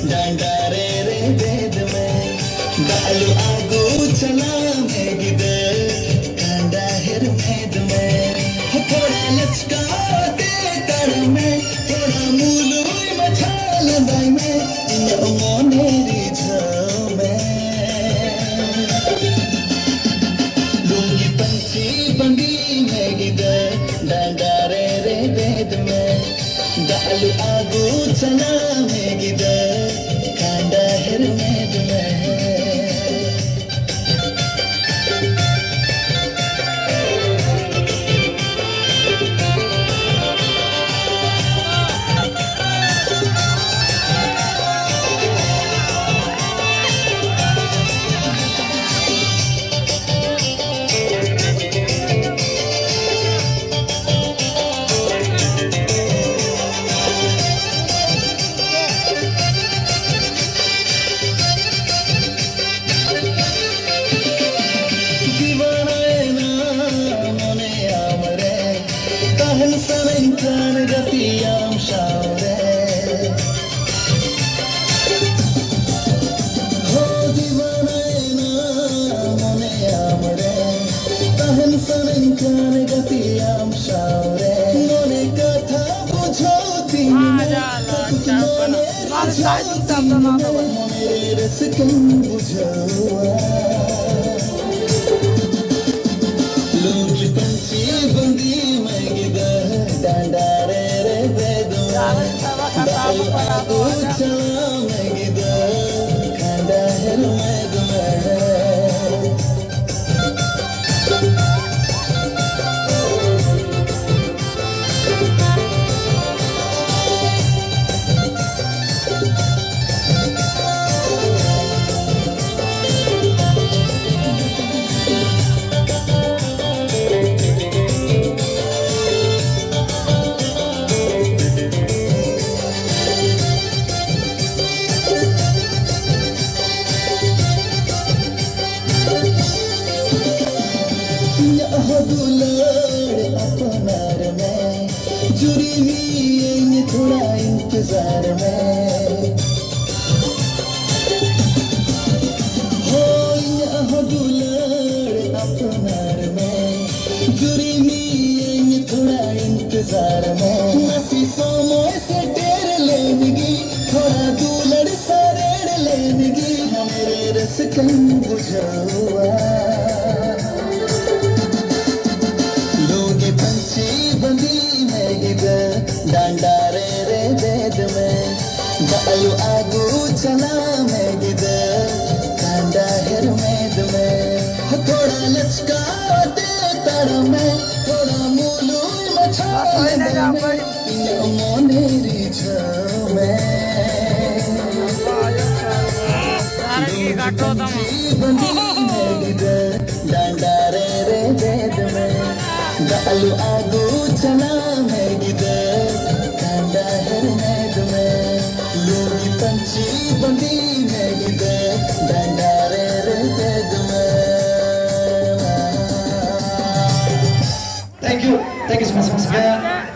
डांडारे रे वेद में डालू आगू चला मैं गिदर कांडा हिर मेद में थोड़ा लचका दे कर में थोड़ा मूलू मछाल दाई में इन मोनेरी छाव में लूंगी पंछी बंदी मैं गिदर डांडारे रे वेद में डालू आगू चला मैं गिदर कांडा हिर मेद में gatiam shaure ho divana na mone amre tahan sankan gatiam shaure mone katha bujhoti mone raskan bujhawa लोग पंछी बंदी मैं गिदर डांडारे रे वेद में डालू आगू चला मैं गिदर कांडा हिर मेद में दुलार अपनार में जुड़ी हुई थोड़ा इंतजार में हो यहाँ दुलार अपनार में जुड़ी हुई थोड़ा इंतजार में नसी समय से टेर लेनगी थोड़ा दुलड़ सरेड़ लेनगी हमारे रस कम बुझावा डांडारे रे वेद में डालू आगू चला मैं गिदर कांडा हिर मेद में थोड़ा लचका दे तड़ में थोड़ा मूलू मछाल में इन मोनेरी छाव में बंदी मैं गिदर डांडारे रे वेद में डालू आगू चला मैं गिदर कांडा हिर मेद में लोगी पंछी बंदी मैं गिदर डांडारे रे वेद में Thank you so much once again.